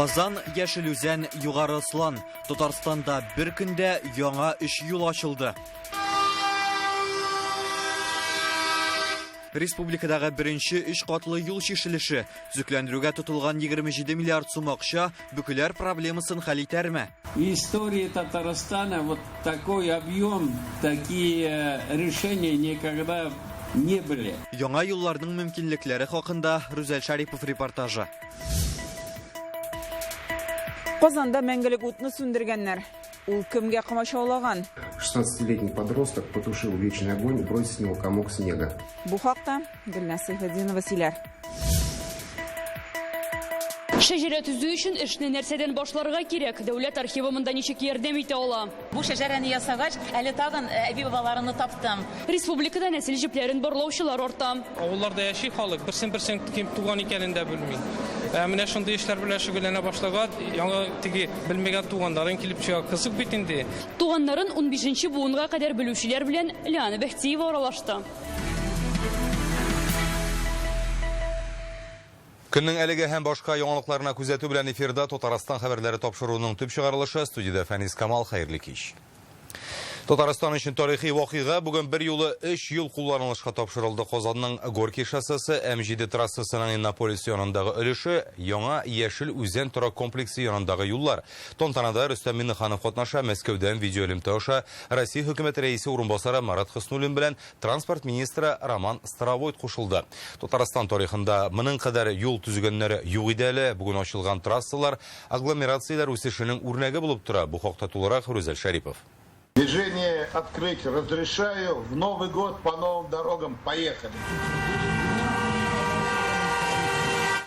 Казан, Яшелүзән, Югары Ослан. Татарстанда bir көндә яңа 3 юл ачылды. Республикадагы беренче 3 катлы юл чишелеше, төзекләндерүгә тотылган 27 миллиард сум акча бүкеләр проблемасын хәл итәрме? История Татарстана вот такой объем, такие решения никогда не были. Яңа юлларның мөмкинлекләре хакында Рүзәл Шарипов репортажы. Казанда мәңгелек утны сүндергәннәр. Ул кемгә комачаулаган? 16-летний подросток потушил вечный огонь и бросил с него комок снега. Бу хакта Гөлнас Сайфетдинова сөйләр. Шәҗәрә төзү өчен эшне нәрсәдән башларга кирәк? Дәүләт архивы монда ничек ярдәм итә ала? Бу шәҗәрәне ясагач, әле тагын әби-бабаларны таптым. Республикада нәсел җепләрен барлаучылар арта. Авылларда яши халык, берсен ким туган икәнен дә белми. Менә шундый эшләр белән шөгыльләнә башлаган, яңа теге белмәгән туганнарын килеп чыга, кызык бит инде. Туганнарын 15нче буынга кадәр белүчеләр белән Лиана Бәхтиева аралашты. Көннең әлеге һәм башка яңалыкларына күзәтү белән эфирда Татарстан хәбәрләре тапшыруының төп чыгарылышы студияда Фәнис Камал, хәерле кич. Татарстан өчен тарихи вакыйга бүген бер юлы 3 юл кулланылышка тапшырылды. Казанның Горький шоссесы, М7 трассасының Иннополис янындагы өлеше, яңа Яшел үзән торак комплексы янындагы юллар. Тантанада Рөстәм Миннеханов катнаша, Мәскәүдән видеолемтә аша Россия хөкүмәте рәисе урынбасары Марат Хөснуллин белән транспорт министры Роман Старовойт кушылды. Татарстан тарихында моның кадәр юл төзегәннәре юк иде әле. Бүген ачылган трассалар агломерациялар үсешенең үрнәге булып тора. Бу хакта тулырак Рүзәл Шарипов. Движение открыть разрешаю. В Новый год по новым дорогам поехали.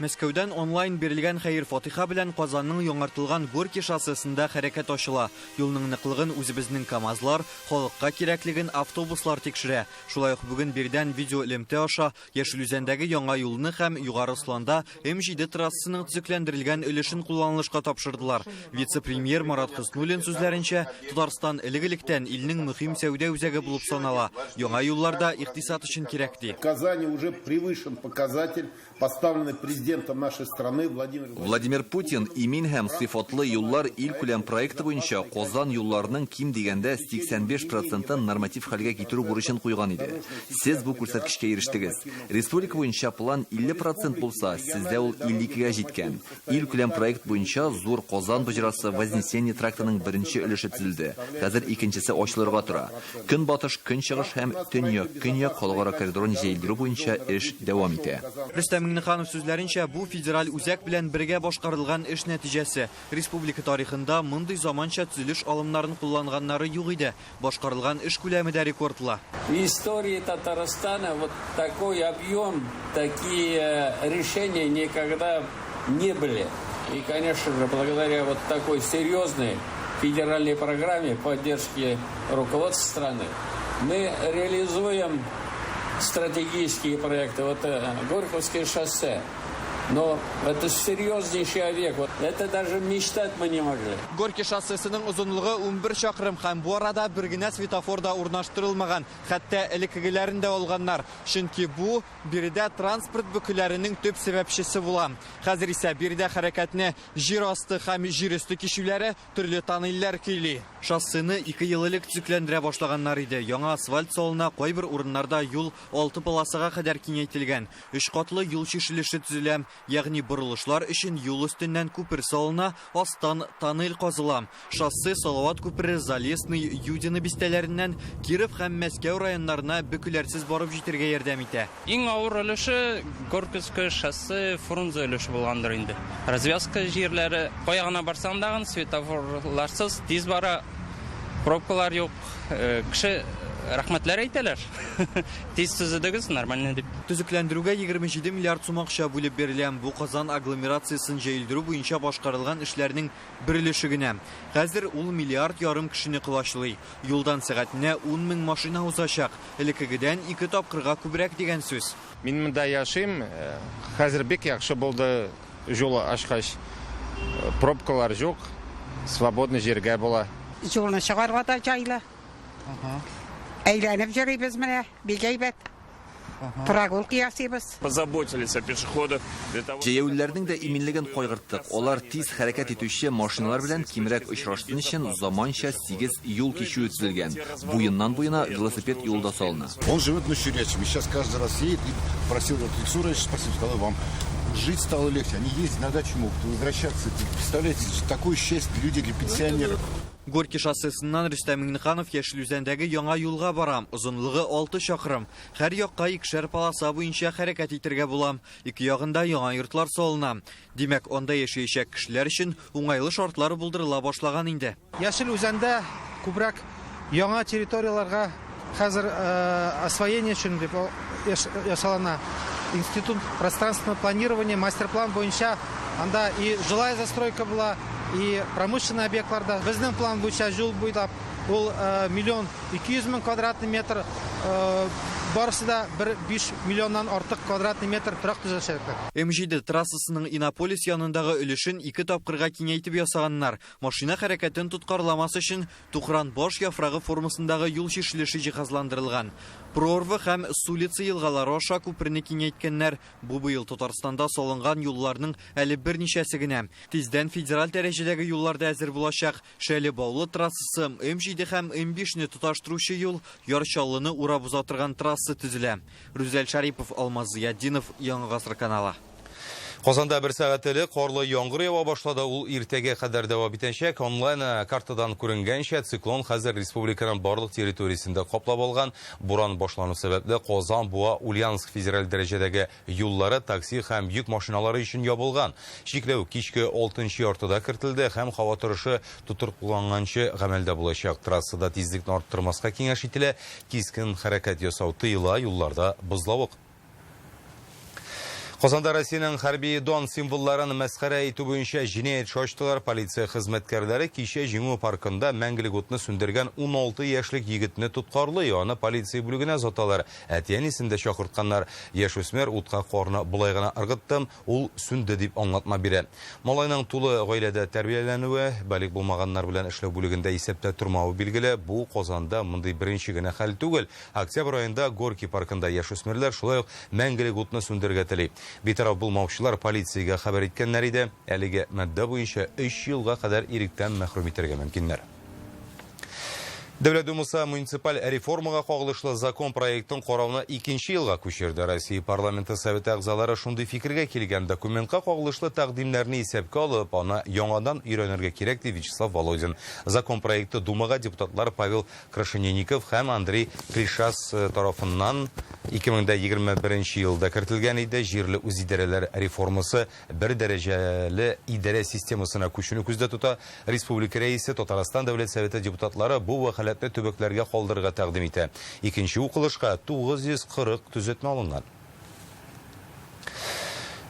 Мәскәүдән онлайн бирелгән хәер фатиха белән Казанның яңартылган Горький шоссесында хәрәкәт ачыла. Юлның ныклыгын үзебезнең КАМАЗлар, халыкка кирәклеген автобуслар тикшерә. Шулай ук бүген бирдән видеолемтә аша Яшел үзәндәге яңа юлны һәм Югары Осланда М7 трассасының төзекләндерелгән өлешен кулланылышка тапшырдылар. Вице-премьер Марат Хөснуллин сүзләренчә, Татарстан элек-электән илнең мөһим сәүдә үзәге булып санала. Яңа юлларда икътисад өчен кирәк ди. В Казани уже превышен показатель, поставленный президентом нашей страны Владимир Путин и мин һәм сыйфатлы юллар ил күләм проекты буенча Казан юлларының ким дигәндә 85% норматив хәлгә китерү бурычын куйган иде. Сез бу күрсәткечкә ирештегез. Республика буенча план 50% булса, сездә ул 52гә җиткән. Ил күләм проект буенча зур Казан бөҗрасы Вознесение трактының беренче өлеше төзелде. Хәзер икенчесе ачылырга тора. Көнбатыш, көнчыгыш һәм төньяк халыкара коридорын җәелдерү буенча эш дәвам итә. Рөстәм Миннеханов сүзләренчә, бу федераль үзәк белән бергә башкарылган эш нәтиҗәсе. Республика тарихында мондый заманча төзелеш алымнарын кулланганнары юк иде. Башкарылган эш күләме дә рекордлы. История Татарстана вот такой объем, такие решения никогда не были. И, конечно же, благодаря вот такой серьезной федеральной программе поддержки руководства страны мы реализуем стратегические проекты. Вот Горьковское шоссе. Но это серьезнейший объект. Вот это даже мечтать мы не могли. Горький шоссесының узунлыгы 11 чакрым һәм бу арада бер генә светофорда урнаштырылмаган. Хәтта элеккегеләрен дә алганнар. Чөнки бу биредә транспорт бөкеләренең төп сәбәпчесе була. Хәзер исә биредә хәрәкәтне җир асты һәм җир өсте кишүләре төрле танылар кили. Шоссены 2 ел элек төзекләндерә башлаганнар иде. Яңа асфальт салына, кайбер урыннарда юл 6 полосага кадәр киңәйтелгән. 3 катлы юл чишелеше төзелә. Ягъни борылышлар өчен юл өстеннән күпер салына, астан тоннель казыла. Шоссе Салават күпере, Залесный, Юдино бистәләреннән Киров һәм Мәскәү районнарына бөкеләрсез барып җитәргә ярдәм итә. Иң авыр өлеше Горьковское шоссе, Фрунзе өлеше булгандыр инде. Развязка җирләре каягына барсаң да светофорларсыз тиз бара, пробкалар юк. Кеше рәхмәтләр әйтәләр. Тиз төзедегез, нормально дип. Төзекләндерүгә 27 миллиард сум акча бүлеп берилгән. Бу Казан агломерациясын җәелдерү буенча башкарылган эшләрнең бер өлеше генә. Хәзер ул миллиард ярым кешене кылачлый. Юлдан сәгатенә 10 мең машина узачак. Элеккегедән 2 тапкырга күбрәк дигән сүз. Мин монда яшим. Хәзер бик яхшы булды. Жолы ачкач. Пробкалар юк. Свободный җиргә була. Жолны чыгарга да җайлы. Әйләнеп җөрибез менә, бик әйбәт. Прогулки ясыйбыз. Позаботились о пешеходах. Җәяүлеләрнең дә иминлеген кайгырттык. Алар тиз хәрәкәт итүче машиналар белән кимрәк очраштан өчен заманча 8 юл кичү төзелгән. Буеннан буена велосипед юлда салына. Он живет на Щурячеве. Сейчас каждый раз едет и просил Ильсура, спасибо, сказал вам. Жить стало легче. Они ездить на дачу могут возвращаться. Представляете, такое счастье люди для пенсионеров. Горки шоссесыннан Рөстәм Миңнеханов Яшел Үзәндәге яңа юлга барам. Озынлыгы 6 чакрым. Һәр якка икешәр полоса буенча хәрәкәт итәргә була. Ике ягында яңа йортлар салына. Димәк, анда яшәячәк кешеләр өчен уңайлы шартлар булдырыла башлаган инде. Яшел Үзәндә күбрәк яңа территорияларга хәзер освоение өчен дип ясалына. Институт пространственного планирования, мастер-план буенча анда и жилая застройка була, и промышленный объектларда. Безнең план буенча жол буйлап ул 1 200 000 квадратный метр, барысы да 5 миллионнан артык квадратный метр торак төзеләчәкләр. М7 трассасының Иннополис янындагы өлешен 2 тапкырга киңәйтеп ясаганнар. Машина хәрәкәтен тоткарламас өчен Тухран баш яфрагы формасындагы юл чишелеше җиһазландырылган. Прорва һәм Сулица елгалары аша күперне киңәйткәннәр. Бу быел Татарстанда салынган юлларның әле берничәсе генә. Тиздән федераль дәрәҗәдәге юлларда әзер булачак. Шәле-Баулы трассасы, М7 һәм М5-не тоташтыручы юл, Ярчаллыны урап узатырган трасса төзелә. Рүзәл Шарипов, Алмаз Зияддинов, Яңа гасыр каналы. Казанда бер сәгать элек карлы яңгыр ява башлады. Ул иртәгә кадәр дәвам итәчәк. Онлайн картадан күренгәнчә циклон хәзер республиканың барлык территориясендә каплап алган. Буран башлану сәбәпле Казан, Буа, Ульяновск федераль дәрәҗәдәге юллары такси һәм йөк машиналары өчен ябылган. Чикләү кичке 6 яртыда кертелде һәм һава торышы тутыркуланганчы гамәлдә булачак. Трассада тизлекне арттырмаска киңәш ителә. Кискен хәрәкәт ясау тыела, юлларда бозлавык. Казанда Россиянең хәрби дон символларын мәсхәрә итү буенча җинаять шаштылар. Полиция хезмәткәрләре кичә Җиңү паркында мәңгелек утны сүндергән 16 яшьлек егетне тоткарлый. Аны полиция бүлегенә озаталар. Әтиәнисендә чакыртканнар. Яшүсмер утка карны булай гына ыргыттым, ул сүнде дип аңлатма бирә. Малайның тулы гаиләдә тәрбияләнүе, балик булмаганнар белән эшләү бүлегендә исәптә тормавы билгеле. Бу Казанда мондый беренче генә хәл түгел. Октябрь айында Горки паркында яшүсмерләр шулай ук мәңгелек утны сүндергә тели. Битараф булмаучылар полициягә хәбәр иткәннәр иде. Әлеге мәддә буенча 3 елга кадәр иректән мәхрүм итәргә мөмкиннәр. Дәүләт Думасы муниципаль реформага кагылышлы закон проектын карауына 2нче елга күчерде. Россия парламенты советы әгъзалары шундый фикергә килгән. Документка кагылышлы тәкъдимнәрне исәпкә алып, аны яңадан өйрәнергә кирәк ди Вячеслав Володин. Закон проекты Думага депутатлар Павел Крашенинников һәм Андрей Кришас тарафыннан 2021 елда кертелгән иде. Җирле үзидарәләр реформасы бер дәрәҗәле идарә системасына күчүне күздә тота. Республика рәисе Татарстан дәүләт советы депутатлары бу вәкаләтне төбәкләргә калдырырга тәкъдим итә. Икенче укылышка 940 төзәтмә алынган.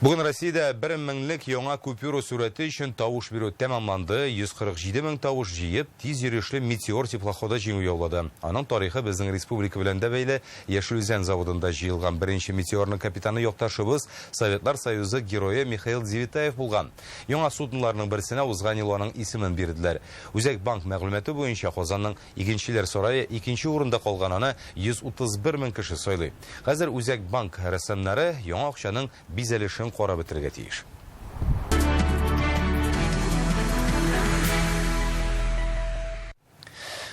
Бүген Россиядә 1000-лек яңа купюра сурәте өчен тавыш бирү тәмамланды. 147 000 тавыш җыеп, тиз йөрешле метеор теплоходы җиңү яулады. Аның тарихы безнең республика белән дә бәйле. Яшел Үзән заводында җыелган беренче метеорның капитаны якташыбыз Советлар Союзы герое Михаил Девитаев булган. Яңа судноларның берсенә узган ел аның исемен бирделәр. Үзәк банк мәгълүматы буенча Казанның игенчеләр сарае 2нче урында калгананы 131 000 кеше сайлый. Хәзер Үзәк банк рәссамнары яңа акчаның бизәлешен кара бетерергә тиеш.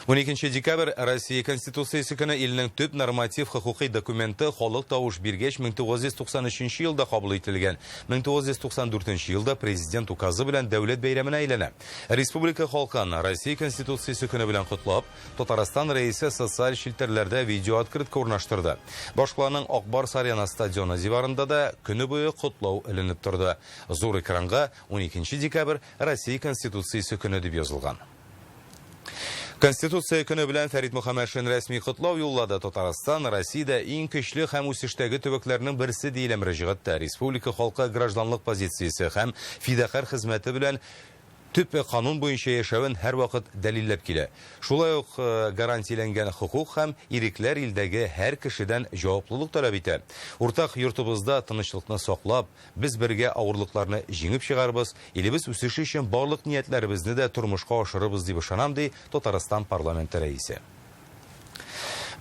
12 декабрь Россия Конституциясе көне илнең төп норматив хокукый документы халык тавыш биргәч 1993 елда кабул ителгән. 1994 елда президент указы белән дәүләт бәйрәменә әйләнә. Республика халкын Россия Конституциясе көне белән котлап, Татарстан рәисе социаль челтәрләрдә видео открытка урнаштырды. Башкаланың Акбарс арена стадионы диварында да көне буе котлау эленеп торды. Зур экранга 12 декабрь Россия Конституциясе көне дип язылган. Конституция көне белән Фәрит Мөхәммәтшин рәсми котлау юллады. Татарстан Россиядә иң көчле һәм үсештәге төбәкләрнең берсе диелә мөрәҗәгатьтә. Республика халкы гражданлык позициясе һәм фидакарь хезмәте белән төп канун буенча яшәвен һәр вакыт дәлилләп килә. Шулай ук гарантияләнгән хукук һәм ирекләр илдәге һәр кешедән җаваплылык таләп итә. Уртак йортыбызда тынычлыкны саклап, без бергә авырлыкларны җиңеп чыгарбыз, илебез үсеше өчен барлык ниятләребезне дә тормышка ашырыбыз дип ышанам ди Татарстан парламенты рәисе.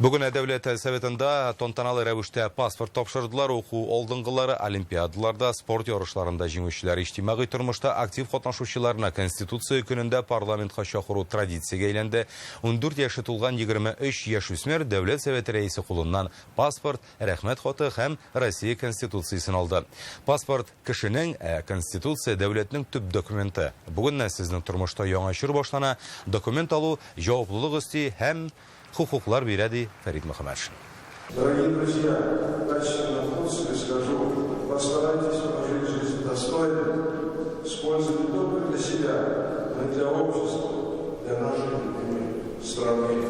Бүгін Дәүләт Советында тантаналы рәвештә паспорт тапшырдылар, уку алдынгылары олимпиадаларда, спорт ярышларында җиңүчеләр иҗтимагый тормышта актив катнашучыларына Конституция көнендә парламентка чакыру традициягә әйләнде. 14 яшы тулган 23 яшүсмер Дәүләт Советы рәисе кулыннан паспорт, рәхмәт хаты һәм Россия Конституциясын алды. Паспорт кешенең, Конституция дәүләтнең төп документы. Бүген сезнең тормышта яңа чор башлана, документ алу җаваплылык өсти һәм хукуклар бирәди Фәрит Мөхәммәтшин. Дорогие друзья, качественно напутствие скажу, постарайтесь прожить жизнь достойно, с пользой не только для себя, но и для общества, для нашей страны.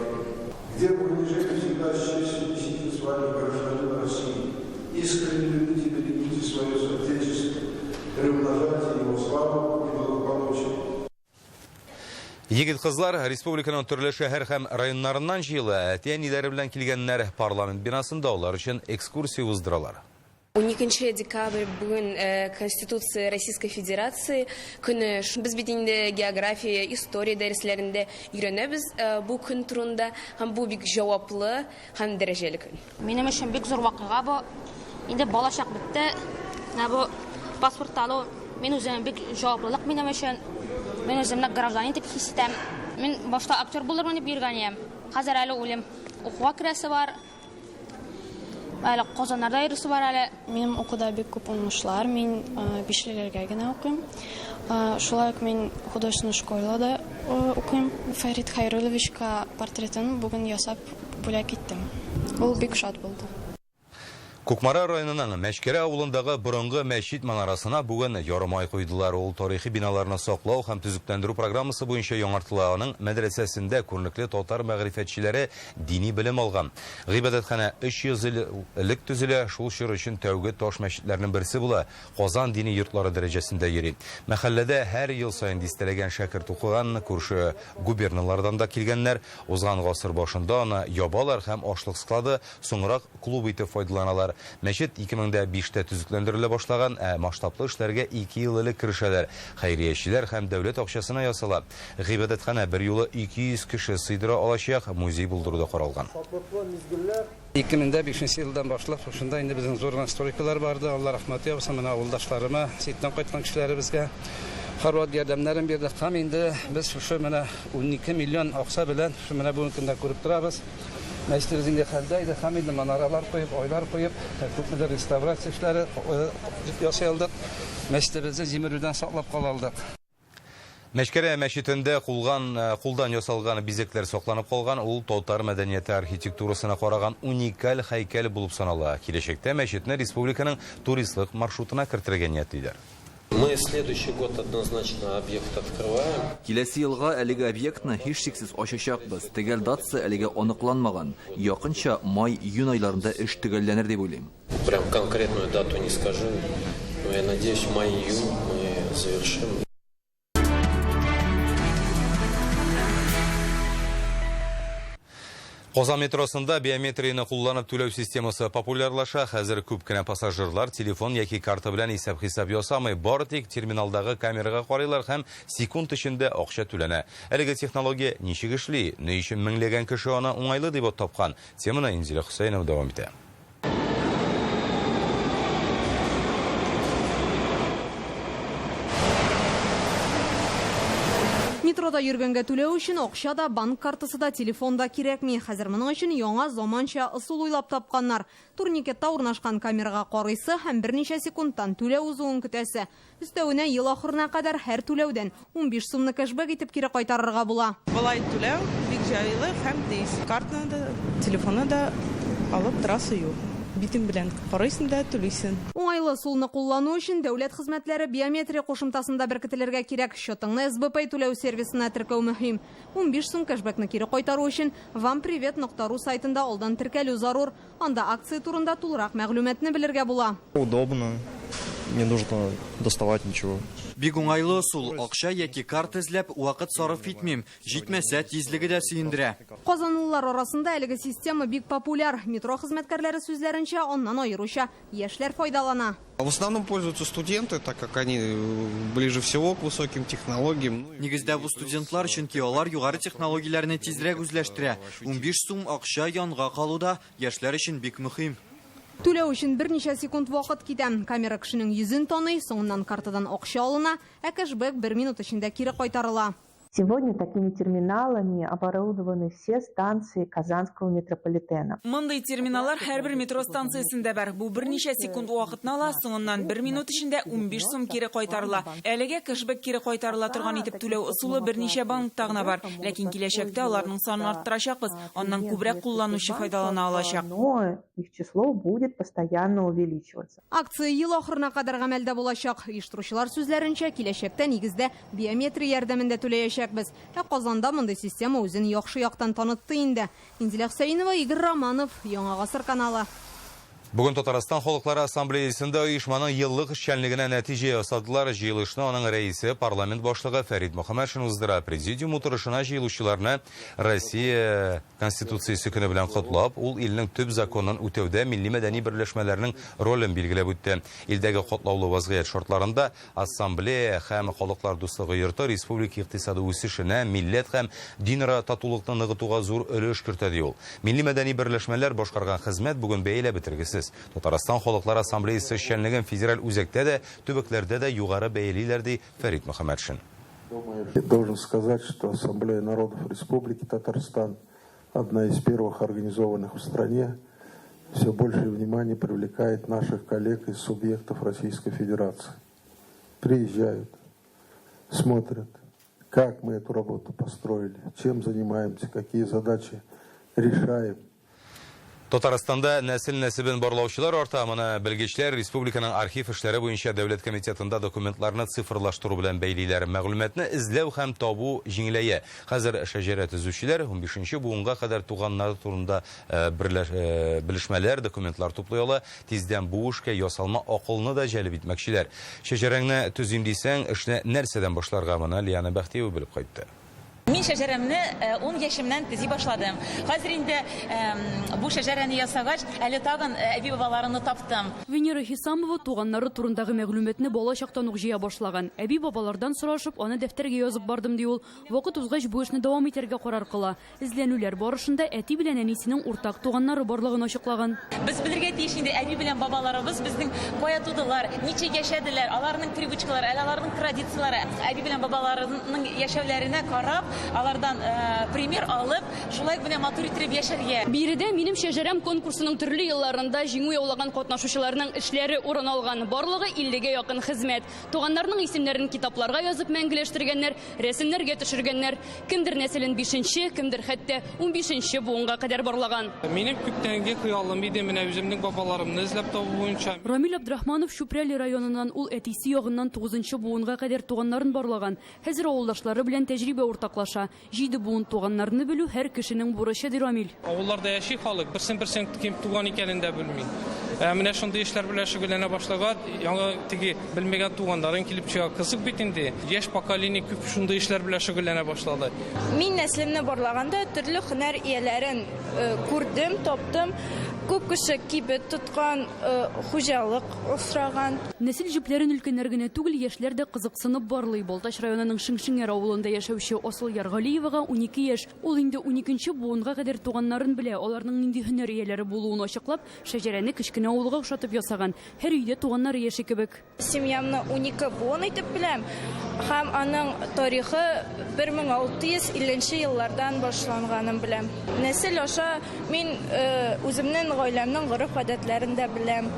Где бы вы ни жили, всегда с честью несите звание гражданина России. Искренне любите и берегите свое отечество, приумножайте его славу и благополучие. Егет кызлар республиканың төрле шәһәр һәм районнарыннан җыелы, әти-әниләре белән килгәннәр парламент бинасында алар өчен экскурсия уздыралар. 12 декабрь бүгін Конституция Российской Федерации күні. Біз бит инде география, история дәресләрендә өйрәнәбез бу көн турында, һәм бу бик җаваплы һәм дәрәҗәле көн. Минем өчен бик зур вакыйга бу. Инде балачак бетте. Бу паспорт алу мен үзем бик җаваплылык минем өчен. Мен өземне гражданин дип хис итәм. Мин башта актер булырмын дип йөргән идем. Хәзер әле үлем. Укуга керәсе бар. Әле Казаннарда йөрүсе бар әле. Минем укуда бик күп уңышлар. Мин бишлеләргә генә укыйм. Шулай ук мин художественная школада укыйм. Фәрит Хәйрулловичка портретын бүген ясап бүләк иттем. Ул бик шат булды. Кукмара районының Мәшкәрә авылындагы борынгы мәчет манарасына бүген ярым ай куйдылар. Ул тарихи биналарны саклау һәм төзекләндерү программасы буенча яңартылган мәдрәсәсендә күренекле татар мәгърифәтчеләре дини белем алган. Гыйбадәтханә 300 ел элек төзелә, шул чор өчен тәүге таш мәчетләрнең берсе була. Казан дини йортлары дәрәҗәсендә йөри. Мәхәлләдә һәр ел саен дистәләгән шәкерт укыган, күрше губерналардан да килгәннәр. Узган гасыр башында аны ябалар һәм ашлык склады, соңрак клуб итеп файдаланалар. Мәчет 2005-тә төзекләндерелә башлаган, масштаблы эшләргә 2 ел элек керешәләр. Хәйриячеләр һәм дәүләт акчасына ясала. Гыйбадәтханә 1 юлы 200 кеше сыйдыра алачак, музей булдыруда каралган. 2005 елдан башлап, шунда инде безнең зур историкалар барды. Алла рәхмәт ясасын менә авылдашларыма, Ситтан кайткан кешеләребезгә һәрвакыт ярдәмнәрен бирде. Һәм инде без шушы менә 12 миллион акча белән шу менә бу көндә күреп торабыз. Мәчетебез инде хәлдә иде, һәм инде манаралар куеп, ойлар куеп, күпмедер реставрация эшләре ясалды. Мәчетебезне җимерүдән саклап калдык. Мәшкәрә мәчетендә кулдан ясалган бизекләр сакланып калган, ул татар мәдәнияте архитектурасына караган уникаль һәйкәл булып санала. Киләчәктә мәчетне республиканың туристлык маршрутына кертергә ниятлиләр. Мы следующий год однозначно объект открываем. Киләсе елга әлеге объектны һичшиксез ачачакбыз. Төгәл датасы әлегә аныкланмаган. Якынча май-июнь айларында эш төгәлләнер дип уйлыйм. Прям конкретную дату не скажу, но я надеюсь, в мае-июнь мы завершим. Казан метросында биометрияны кулланып түләү системасы популярлаша. Хәзер күп кенә пассажирлар телефон яки карта белән исәп-хисап ясамый, бары тик терминалдагы камерага карыйлар һәм секунд эчендә акча түләнә. Әлеге технология ничек эшли? Ни өчен меңләгән кеше аны уңайлы дип тапкан? Теманы Инзилә Хөсәйнова дәвам итә. Метрода йөргәнгә түләү өчен акча да, банк картасы да, телефон да кирәкми. Хәзер моның өчен яңа заманча ысул уйлап тапканнар. Турникетта урнашкан камерага карыйсы һәм берничә секундтан түләү узуын көтәсе. Өстәвенә ел ахырына кадәр һәр түләүдән 15 сумны кэшбэк итеп кире кайтарырга була. Болай түләү бик җайлы һәм тиз. Картаны да, телефонны да алып торасы юк. Битем белән карыйсың да түлисең. Уңайлы сулны куллану өчен дәүләт хезмәтләре биометрия кушымтасында беркетелергә кирәк. Счетыңны СБП түләү сервисына теркәү мөһим. 15 сум кэшбэкны кире кайтару өчен vampриvet.ru сайтында алдан теркәлү зарур. Анда акция турында тулырак мәгълүматны белергә була. Удобно. Не нужно доставать ничего. Бик уңайлы сул, акча яки карта эзләп вакыт сарыф итмим, җитмәсә тизлеге дә сөендерә. Казанлылар арасында әлеге система бик популяр. Метро хезмәткәрләре сүзләренчә, оннан аеруча яшьләр файдалана. В основном пользуются студенты, так как они ближе всего к высоким технологиям. Нигездә бу студентлар, чөнки алар югары технологияләрне тизрәк үзләштерә. 15 сум акча янга калуда яшьләр өчен бик мөһим. Түләү өчен берничә секунд вакыт китә. Камера кешенең йөзен таный, соңыннан картадан акча алына, ә кэшбэк 1 минут эчендә кире кайтарыла. Сегодня такими терминалами оборудованы все станции Казанского метрополитена. Мындай терминаллар һәрбер метро станциясендә бар. Бу берничә секунд вакытны ала, соңыннан 1 минут эчендә 15 сум кире кайтарыла. Әлегә кэшбэк кире кайтарыла торган итеп түләү усулы берничә банкта гына бар. Ләкин киләчәктә аларның санын арттырачакбыз. Аннан күбрәк кулланучы файдалана алачак. Но их число будет постоянно увеличиваться. Акция ел ахырына кадәр гамәлдә булачак. Оештыручылар сүзләренчә, киләчәктә нигездә биометрия ярдәмендә түләячәк. Ә Казанда мондай система үзен яхшы яктан танытты инде. Инзилә Хусаинова, Игорь Романов, Яңа гасыр каналы. Бүген Татарстан Халыклары Ассамблеясында оешманың еллык эшчәнлегенә нәтиҗә ясадылар. Җыелышны аның рәисе, парламент башлыгы Фәрит Мөхәммәтшин уздыра. Президиум утырышына җыелучыларны Россия Конституциясе көне белән котлап, ул илнең төп законын үтәүдә милли-мәдәни берләшмәләрнең ролен билгеләп үтте. Илдәге катлаулы вазгыять шартларында Ассамблея һәм Халыклар дуслыгы йорты республика икътисады үсешенә, милләт һәм динара татулыкны ныгытуга зур өлеш кертә ди ул. Милли-мәдәни берләшмәләр башкарган хезмәт бүген бәяләп бетергесез. Татарстан Халыклар Ассамблеясы эшчәнлеген федераль үзәктә дә, төбәкләрдә дә югары бәялиләр ди Фәрит Мөхәммәтшин. Я должен сказать, что Ассамблея народов Республики Татарстан, одна из первых организованных в стране, все большее внимание привлекает наших коллег из субъектов Российской Федерации. Приезжают, смотрят, как мы эту работу построили, чем занимаемся, какие задачи решаем. Татарстанда нәсел-нәсебен барлаучылар арта, моны белгечләр республиканың архив эшләре буенча дәүләт комитетында документларны цифрлаштыру белән бәйлиләр. Мәгълүматны эзләү һәм табу җиңеләя. Хәзер шәҗәрә төзүчеләр 15нче буынга кадәр туганнары турында белешмәләр, документлар туплый ала. Тиздән бу эшкә ясалма акылны да җәлеп итмәкчеләр. Шәҗәрәңне төзим дисәң, эшне нәрсәдән башларга моны Лияна Бәхтиева белеп кайтты. Мин шәҗәрәмне 10 яшемнән төзи башладым. Хәзер инде бу шәҗәрәне ясагач, әле тагын әби бабаларны таптым. Венера Хисамова туганнары турындагы мәгълүматны бала чактан ук җыя башлаган. Әби бабалардан сорашып, аны дәфтәргә язып бардым ди ул. Вакыт узгач бу эшне дәвам итәргә карар кыла. Изләнүләр барышында әти белән әнисенең уртак туганнары барлыгын ачыклаган. Без белергә тиеш инде әби белән бабаларыбыз безнең кая тудылар, ничек яшәделәр, аларның привычкалары, аларның традициялары. Әби белән бабаларының яшәүләренә карап, алардан пример алып, шулай гына матур итеп яшәргә. Биредә минем шәҗәрәм конкурсының төрле елларында җиңү яулаган катнашучыларның эшләре урын алган. Барлыгы 50гә якын хезмәт. Туганнарның исемнәрен китапларга язып мәңгеләштергәннәр, рәсемнәргә төшергәннәр. Кемдер нәселен 5нче, кемдер хәтта 15нче буынга кадәр барлаган. Минем күптәнге хыялым иде менә үземнең бабаларымны эзләп табу буенча. Рамил Абдрахманов Шупрәли районыннан ул әтисе ягыннан 9нчы буынга кадәр туганнарын барлаган. Хәзер авылдашлары белән тәҗрибә уртаклаша. 7 буын туганнарны белү һәр кешенең бурычы ди Рамил. Авылларда яши халык, берсен кем туган икәнен дә белми. Менә шундый эшләр белән шөгыльләнә башлаган, яңа теге белмәгән туганнарын килеп чыга. Кызык бит инде. Яшь поколение күп шундый эшләр белән шөгыльләнә башлады. Мин нәслемне барлаганда төрле һөнәр ияләрен күрдем, таптым. Күп кеше кибет тоткан, хуҗалык осраган. Нәсел җепләрен өлкәннәр генә түгел, яшьләр дә кызыксынып барлый. Балтач районының Шыңшыңер авылында яшәүче Асыл Яргалиевага 12 яшь. Ул инде 12нче буынга кадәр туганнарын белә. Аларның нинди һөнәр ияләре булуын ачыклап, шәҗәрәне кечкенә авылга охшатып ясаган. Һәр өйдә туганнары яши кебек. Семьямны 12 буын итеп беләм. Һәм аның тарихы 1650 еллардан башланганын беләм. Нәсел аша мин үземнең гаиләмнең гореф-гадәтләрен дә беләм.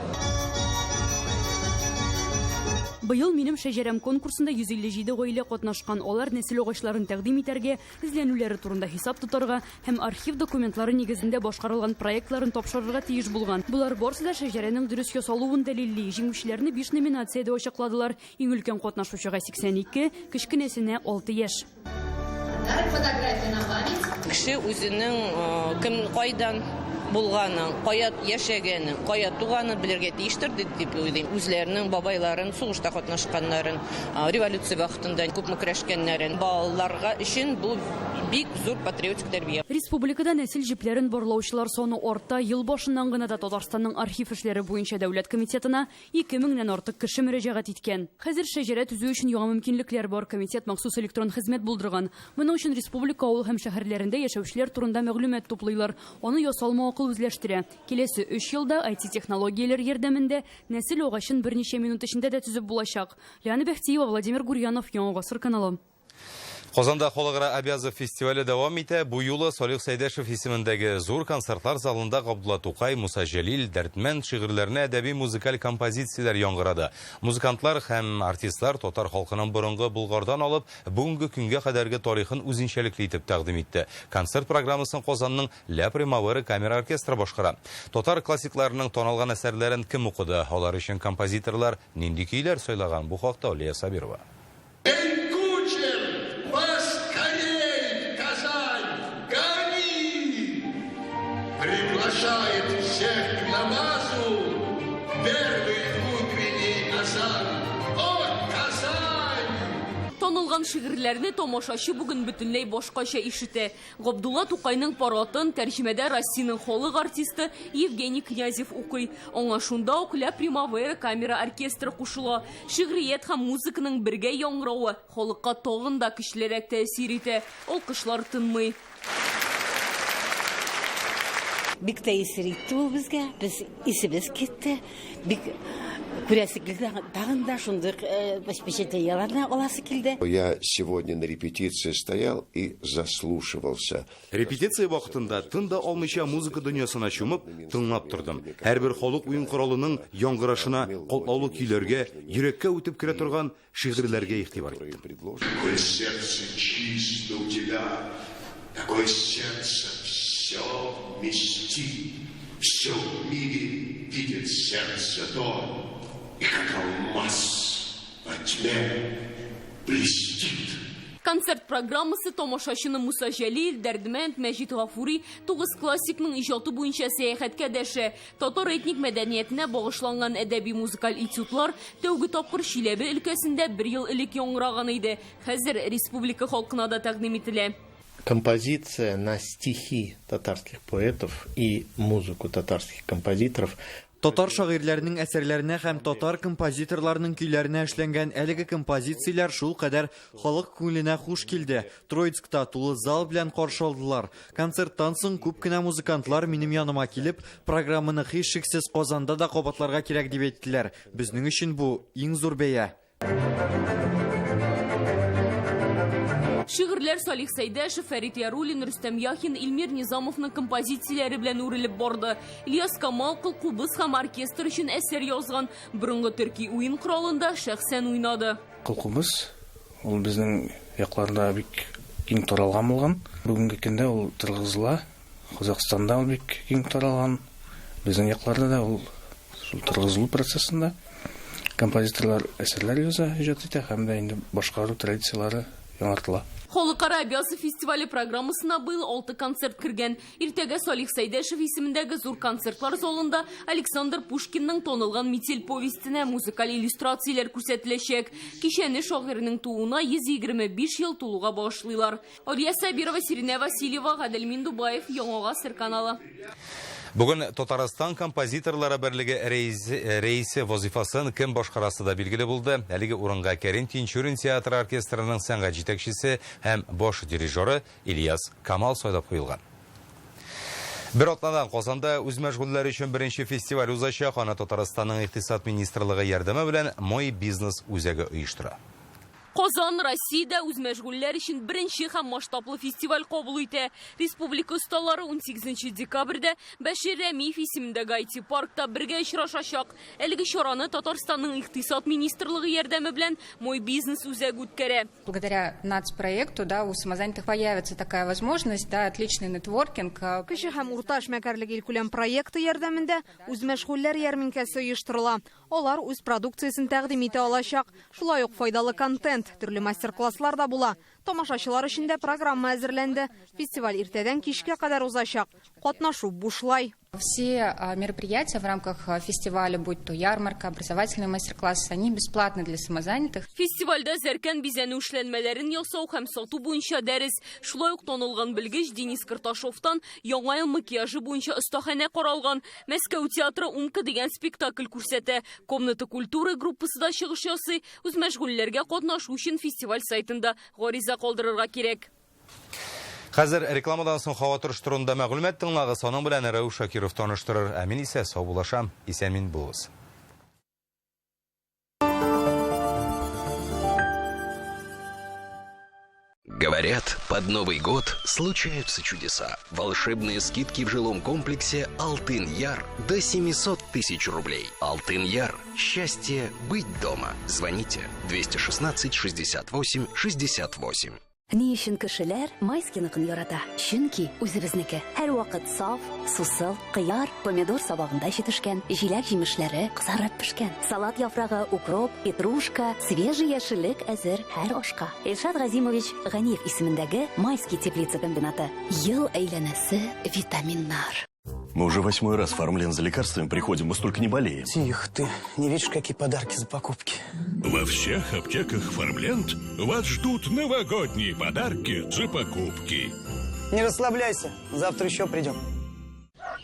Быел минем шәҗәрәм конкурсында 157 гаилә катнашкан. Алар нәсел агачларын тәкъдим итәргә, изләнүләре турында хисап тотарга һәм архив документлары нигезендә башкарылган проектларын тапшырырга тиеш булган. Булар барысы да шәҗәрәнең дөрес ясалуын дәлилли. Җиңүчеләрне 5 номинациядә ачыкладылар. Иң өлкән катнашучыга 82, кечкенәсенә 6 яшь. Кеше үзенең кем кайдан булганын, кая яшәгәнен, кая туганын белергә тиештер дип уйлыйм. Үзләренең бабайларын, сугышта катнашканнарын, революция вакытында күпме көрәшкәннәрен, балаларга өчен бу бик зур патриотик тәрбия. Республикада нәсел җипләрен барлаучылар соны арта. Ел башыннан гына да Татарстанның архив эшләре буенча дәүләт комитетына 2000-нән артык кеше мөрәҗәгать иткән. Хәзер шәҗәрә төзү өчен яңа мөмкинлекләр бар. Комитет махсус электрон хезмәт булдырган. Моның өчен республика авыл һәм шәһәрләрендә яшәүчеләр турында мәгълүмат туплыйлар. Аны ясалма акыл үзләштерә. Киләсе 3 елда IT-технологияләр ярдәмендә нәсел агачын берничә минут эчендә дә төзеп булачак. Леонид Бәхтиева, Владимир Гурьянов, Яңа гасыр каналы. Казанда Халыкара Абязов фестивале дәвам итә. Бу юлы Салих Сәйдәшев исемендәге зур концертлар залында Габдулла Тукай, Муса Җәлил, Дәрдмәнд шигырьләренә әдәби музыкаль композицияләр яңгырады. Музыкантлар һәм артистлар татар халкының борынгы Булгардан алып, бүгенге көнгә кадәрге тарихын үзенчәлекле итеп тәкъдим итте. Концерт программасын Казанның Ля Примавера камера оркестры башкара. Татар классикларының тоналган әсәрләрен кем укыды? Алар өчен композиторлар нинди көйләр сайлаган? Бу хакта Алия Сабирова. Приглашает всех к намазу первый утренний азан. О, Казань! Танылган шигырьләрне тамашачы бүген бөтенләй башкача ишетә. Габдулла Тукайның паратын тәрҗемәдә Россиянең халык артисты Евгений Князев укый. Аңа шунда ук Ля Примавера камера оркестры кушыла. Шигърият һәм музыканың бергә яңгыравы халыкка тагын да көчлерәк тәэсир итә. Алкышлар тынмый. Бик тәэсир итте ул безгә. Без исебез китте. Бик күрәсеклектән тагын да шундый впечатленияларны аласы килде. Я сегодня на репетиции стоял и заслушивался. Репетиция вакытында тында алмыйча музыка дөньясына чумып, тыңлап тордым. Һәрбер халык уен коралының яңгырашына, катлаулы көйләргә, йөрәккә үтеп керә торган шигырьләргә игътибар иттем. Такое сердце чисто у тебя, такое сердце все вместит, все в мире видит сердце то, и как алмаз во тьме блестит. Концерт программасы тамашачыны Муса Җәлил, Дәрдмәнд, Мәҗит Гафури 9 классикның иҗаты буенча сәяхәткә дәшә. Татар этник мәдәниятенә багышланган әдәби музыкаль этюдлар тәүге тапкыр Чиләбе өлкәсендә 1 ел элек яңгыраган иде. Хәзер республика халкына да тәкъдим ителә. Композиция на стихи татарских поэтов и музыку татарских композиторов. Татар шагыйрьләренең әсәрләренә һәм татар композиторларының көйләренә эшләнгән әлеге композицияләр шул кадәр халык күңеленә хуш килде. Троицкта тулы зал белән каршы алдылар. Концерттан соң күп кенә музыкантлар минем яныма килеп, программаны һичшиксез Казанда да кабатларга кирәк дип әйттеләр. Безнең өчен бу иң зур бәя. Шигырьләр Салих Сәйдәшев, Фәрит Яруллин, Рөстәм Яхин, Илмир Низамовның композицияләре белән үрелеп барды. Ильяс Камал Кылкубыз һәм оркестр өчен әсәр язган. Борынгы төрки уен коралында шәхсән уйнады. Кылкубыз ул безнең якларда бик киң таралган булган. Бүгенге көндә ул тыргызыла. Казакстанда ул бик киң таралган. Безнең якларда да ул шул тыргызылу процессында композиторлар әсәрләр яза, иҗат итә һәм дә инде башкару традициялары яңартыла. Халыкара Абязов фестивале программасына быел 6 концерт кергән. Иртәгә Салих Сәйдәшев исемендәге зур концертлар залында Александр Пушкинның тонылган Метель повестенә музыкаль иллюстрацияләр күрсәтеләчәк. Кичәне шагыйрьнең тууына 125 ел тулуга багышлыйлар. Алия Сабирова, Сиринә Васильева, Гаделмин Дубаев, Яңа гасыр каналы. Бүген Татарстан композиторлары берлеге рейсе вазифасын кем башкарасы да билгеле булды. Әлеге урынга Кәрим Тинчурин театр оркестрының сәнгать җитәкчесе һәм баш дирижеры Ильяс Камал сайлап куелган. Бер атнадан Казанда үз мәшгульләре өчен беренче фестиваль узачак. Аны Татарстанның икътисад министрлыгы ярдәме белән Мой бизнес үзәге оештыра. Казан Россиядә үз мәшгульләр өчен беренче һәм масштаблы фестиваль кабул итә. Республика осталары 18 декабрьдә Бәшир Рәмиев исемендәге IT-паркта бергә очрашачак. Әлеге чараны Татарстанның икътисад министрлыгы ярдәме белән Мой бизнес үзәге үткәрә. Благодаря нацпроекту, да, у самозанятых появится такая возможность, да, отличный нетворкинг. Кече һәм урта эшмәкәрлек илкүләм проекты ярдәмендә үз мәшгульләр ярминкәсе оештырыла. Алар үз продукциясын тәкъдим итә алачак. Шулай ук файдалы контент, төрле мастер-класслар да була. Тамашачылар өчен дә программа әзерләнде. Фестиваль иртәдән кичкә кадәр узачак. Катнашу бушлай. Все мероприятия в рамках фестиваля, будь то ярмарка, образовательный мастер-класс, они бесплатны для самозанятых. Фестивальдә зәркән бизәнү эшләнмәләрен ясау һәм сату буенча дәрес. Шулай ук танылган белгеч Денис Карташовтан яңа ел макияжы буенча остаханә каралган. Мәскәү театры «Умка» дигән спектакль күрсәтә. Комната культуры группасы да чыгыш ясый. Үз мәшгульләргә катнашу өчен фестиваль сайтында гариза калдырырга кирәк. Хәзер рекламадан соң һава торышы турында мәгълүмат тыңлагыз, аның белән Рәүш Шакиров таныштырыр. Ә мин исә сау булашам. Исән булыгыз. Говорят, под Новый год случаются чудеса. Волшебные скидки в жилом комплексе «Алтын-Яр» до 700 тысяч рублей. «Алтын-Яр» – счастье быть дома. Звоните 216 68 68. Ни өчен кешеләр майскиныгын ярата? Чөнки үзебезнеке һәр вакыт саф, сусыл, кыяр, помидор сабагында җитешкән, җиләк җимешләре кызарып пешкән. Салат яфрагы, укроп, петрушка, свежий яшеллек әзер һәр ашка. Илшат Газимович Ганиев исемендәге Майский теплица комбинаты. Ел әйләнәсе витаминнар. Мы уже 8-й раз Фармлен за лекарствами приходим, мы столько не болеем. Тихо ты, не видишь, какие подарки за покупки? Во всех аптеках Фармленд вас ждут новогодние подарки за покупки. Не расслабляйся, завтра еще придем.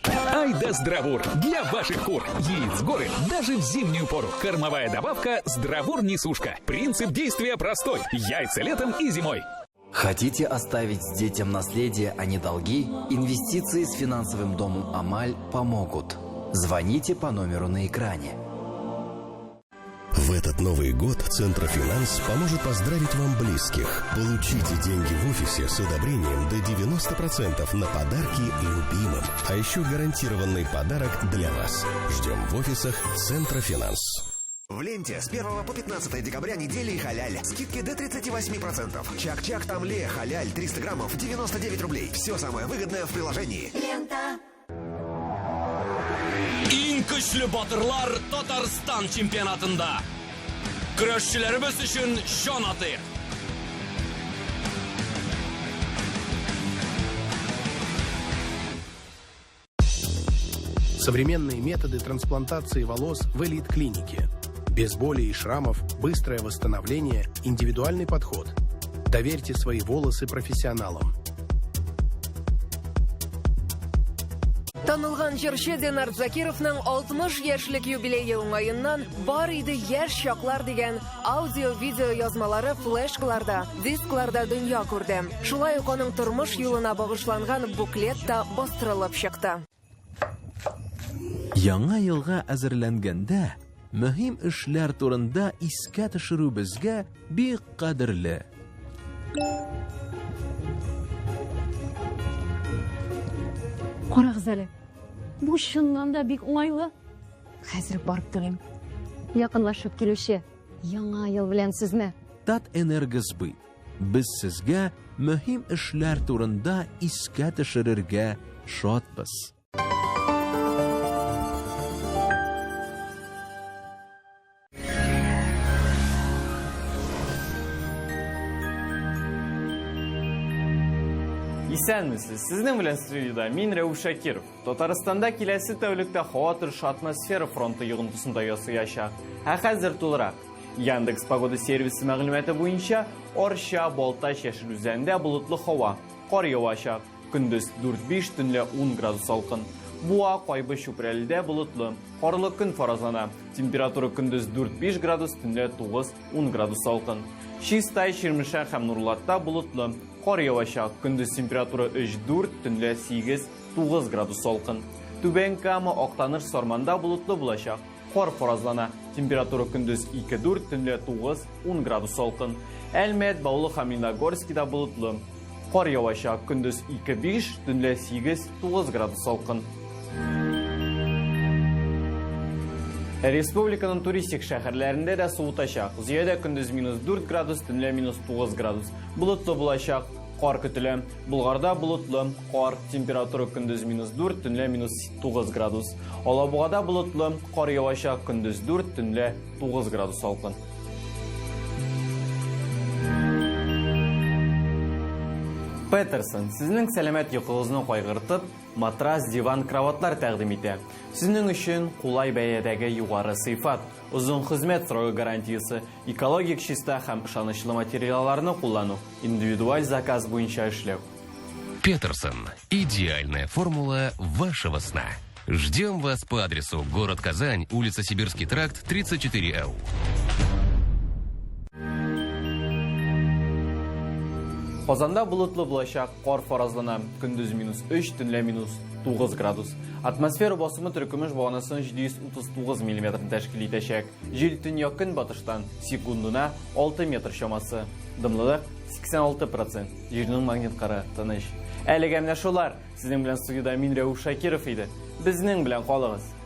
Айда Здравур для ваших кур. Яиц горы даже в зимнюю пору. Кормовая добавка Здравур несушка. Принцип действия простой. Яйца летом и зимой. Хотите оставить детям наследие, а не долги? Инвестиции с финансовым домом «Амаль» помогут. Звоните по номеру на экране. В этот Новый год Центрофинанс поможет поздравить вам близких. Получите деньги в офисе с одобрением до 90% на подарки любимым. А еще гарантированный подарок для вас. Ждем в офисах Центрофинанс. В ленте с 1 по 15 декабря недели халяль. Скидки до 38%. Чак-чак тамле халяль 300 граммов 99 рублей. Все самое выгодное в приложении. Лента. Иң көчле батырлар Татарстан чемпионатында. Көрәшчеләребез өчен җан атыйк. Современные методы трансплантации волос в элит-клинике. Без боли и шрамов, быстрое восстановление, индивидуальный подход. Доверьте свои волосы профессионалам. Танылган җырчы Денар Закировның 60 яшьлек юбилее уңаеннан бар иде яшь чаклар дигән аудио-видео язмалары флешкаларда, дискларда дөнья күрде. Шулай ук аның тормыш юлына багышланган буклет та бастырылып чыкты. Яңа елга әзерләнгәндә мөһим эшләр турында искә төшерү безгә бик кадерле. Карагыз әле. Бу чыннан да бик уңайлы. Хәзер барып торыйм. Якынлашып килүче яңа ел белән сезне. Татэнергосбыт. Без сезгә мөһим эшләр турында искә төшерергә шатбыз. Исәнмесез, сезнең белән студияда мин Рәүш Шакиров. Татарстанда киләсе тәүлектә һава торышы атмосфера фронты йогынтысында ясыячак. Хәзер тулырак. Яндекс погода сервисы мәгълүматы буенча, Орча, Балтач, Яшел үзәндә болытлы һава, кар явачак. Көндез 4-5, төнлә 10 градус салкын. Буа, Кайбы, Чүпрәлдә болытлы, карлы көн фаразлана. Температура көндез 4-5 градус, төнлә 9-10 градус салкын. Чистай, Чирмешән һәм Нурлатта болытлы, кар явачак. Көндез температура 3-4, төнлә 8-9 градус салкын. Түбән Кама, Актаныш, Сарманда болытлы булачак. Кар фаразлана. Температура көндез 2-4, төнлә 9-10 градус салкын. Әлмәт, Баулы һәм Леногорскида болытлы. Кар явачак. Көндез 2-5, төнлә 8-9 градус салкын. Республиканың туристик шәһәрләрендә дә суытачак. Зиядә көндез -4 градус, төнлә -9 градус. Болытлы булачак. Кар көтелә. Булгарда болытлы, кар, температура көндез -4, төнлә -9 градус. Алабугада болытлы, кар явачак. Көндез 4, төнлә 9 градус салкын. Петерсон, сіздің сәлемет йоқығызны қойғыртып, матрас, диван, кроватлар тәқдим ете. Сіздің үшін құлай бәйедегі юғары сыйфат, ұзын қызмет сұрағы гарантиясы, экологик чиста һәм ышанычлы материалларны қоллану, индивидуаль заказ бойынша эшләү. Петерсон. Идеальная формула вашего сна. Ждем вас по адресу город Казань, улица Сибирский тракт, 34Л. Қазанда бұлытлы болашақ, қар фаразлана, күндіз -3, түнле -9 градус. Атмосфера басымы түркіміш бағанасын 739 мм тәшкіл етешек. Жел төньяк күн батыштан секундына 6 метр шамасы. Дымлылық 86%. Жерінің магнит қары тыныш. Әлі кәміне шулар, сіздің білен студияда мен Рәуф Шакиров еді. Біздің білен қалыңыз.